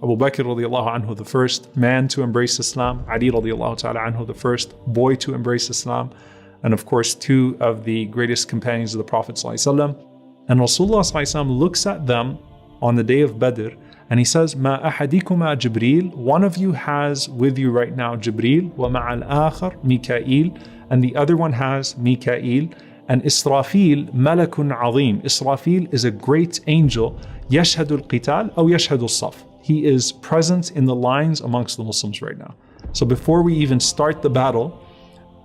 Abu Bakr radiallahu anhu, the first man to embrace Islam, Ali radiallahu ta'ala anhu, the first boy to embrace Islam, and of course, two of the greatest companions of the Prophet ﷺ. And Rasulullah ﷺ looks at them on the day of Badr, and he says, "Ma ahadikuma Jibreel, one of you has with you right now Jibreel, wa ma'al akhar Mikail, and the other one has Mikail, and Israfil malakun azim." Israfil is a great angel, yashhadu al-qital aw yashhadu al-saf. He is present in the lines amongst the Muslims right now. So before we even start the battle,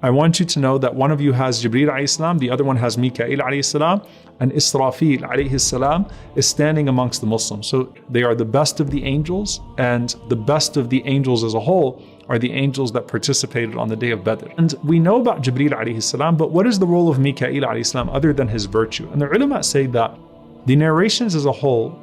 I want you to know that one of you has Jibreel alayhi salam, the other one has Mikail alayhi salam, and Israfil alayhi salam is standing amongst the Muslims. So they are the best of the angels, and the best of the angels as a whole are the angels that participated on the day of Badr. And we know about Jibreel alayhi salam, but what is the role of Mikail alayhi salam other than his virtue? And the ulama say that the narrations as a whole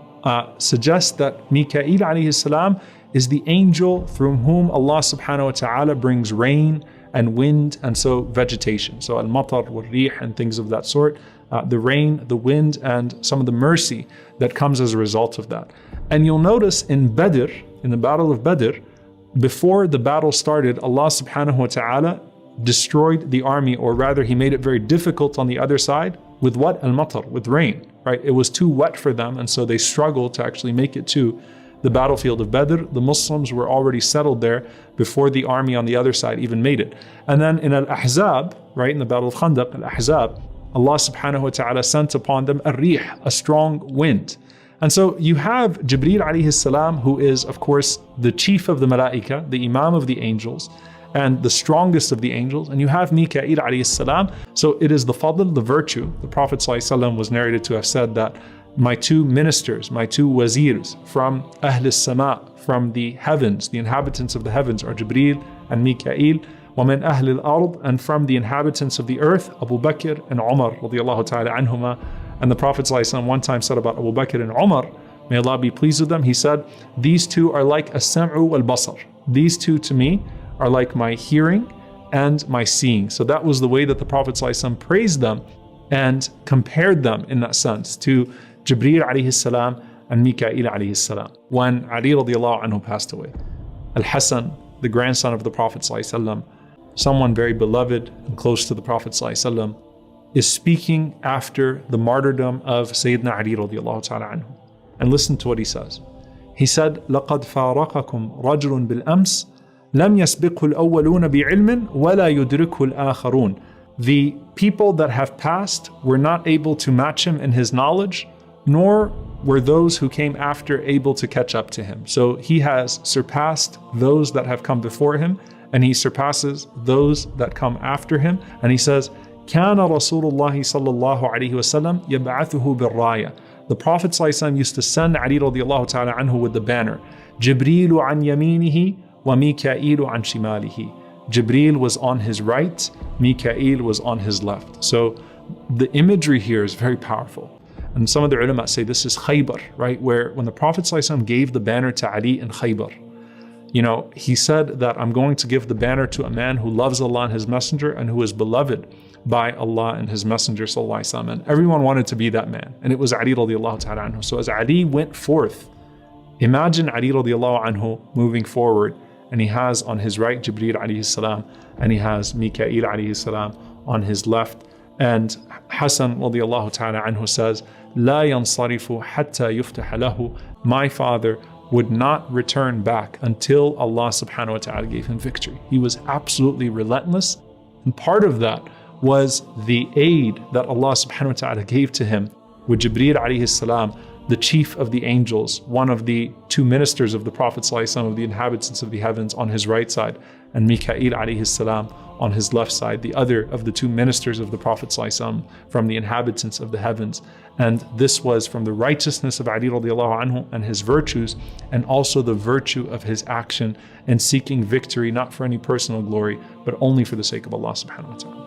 suggest that Mikail alayhi salam is the angel through whom Allah subhanahu wa ta'ala brings rain and wind, and so vegetation. So al-matar wal-rih and things of that sort. The rain, the wind, and some of the mercy that comes as a result of that. And you'll notice in Badr, in the battle of Badr, before the battle started, Allah subhanahu wa ta'ala destroyed the army, or rather He made it very difficult on the other side with what? Al-matar, with rain, right? It was too wet for them, and so they struggled to actually make it to the battlefield of Badr. The Muslims were already settled there before the army on the other side even made it. And then in Al-Ahzab, right, in the battle of Khandaq, Al-Ahzab, Allah subhanahu wa ta'ala sent upon them a rih, a strong wind. And so you have Jibreel alayhi salam, who is of course the chief of the malaika, the imam of the angels, and the strongest of the angels, and you have Mikail alayhi salam. So it is the fadl, the virtue. The Prophet ﷺ was narrated to have said that my two ministers, my two wazirs from Ahl al-Sama, from the heavens, the inhabitants of the heavens are Jibreel and Mikail, وَمِنْ أَهْلِ الْأَرْضِ, and from the inhabitants of the earth, Abu Bakr and Umar radiallahu ta'ala anhuma. And the Prophet ﷺ one time said about Abu Bakr and Umar, may Allah be pleased with them, he said, these two are like as-sam'u wal-basar. These two to me are like my hearing and my seeing. So that was the way that the Prophet ﷺ praised them and compared them in that sense to Jibreel alayhi salam and Mikail alayhi salam. When Ali radiallahu anhu passed away, Al-Hasan, the grandson of the Prophet ﷺ, someone very beloved and close to the Prophet ﷺ, is speaking after the martyrdom of Sayyidina Ali radiallahu ta'ala anhu. And listen to what he says. He said, لَقَدْ فَارَقَكُمْ رَجُلٌ بِالْأَمْسِ لَمْ يَسْبِقْهُ الْأَوَّلُونَ بِعِلْمٍ وَلَا يُدْرِكْهُ الْآخَرُونَ. The people that have passed were not able to match him in his knowledge, nor were those who came after able to catch up to him. So he has surpassed those that have come before him, and he surpasses those that come after him. And he says, كان رسول الله صلى الله عليه وسلم يبعثه بالراية. The Prophet ﷺ used to send Ali radiallahu ta'ala anhu with the banner. جبريل عن يمينه وميكائيل عن شماله. Jibreel was on his right, Mikail was on his left. So the imagery here is very powerful. And some of the ulama say this is Khaybar, right? Where when the Prophet ﷺ gave the banner to Ali in Khaybar, you know, he said that I'm going to give the banner to a man who loves Allah and His Messenger and who is beloved by Allah and His Messenger sallallahu alaihi wasallam. And everyone wanted to be that man. And it was Ali radiallahu ta'ala anhu. So as Ali went forth, imagine Ali radiallahu anhu moving forward, and he has on his right Jibreel alayhi salam, and he has Mikail alayhi salam on his left. And Hassan radiallahu ta'ala anhu says, لا ينصرف حتى يفتح له. My father would not return back until Allah subhanahu wa ta'ala gave him victory. He was absolutely relentless. And part of that was the aid that Allah subhanahu wa ta'ala gave to him with Jibreel alayhi salam, the chief of the angels, one of the two ministers of the Prophet sallallahu alaihi wasallam, of the inhabitants of the heavens, on his right side, and Mikail alayhi salam on his left side, the other of the two ministers of the Prophet ﷺ from the inhabitants of the heavens. And this was from the righteousness of Ali radiallahu anhu and his virtues, and also the virtue of his action in seeking victory, not for any personal glory, but only for the sake of Allah subhanahu wa ta'ala.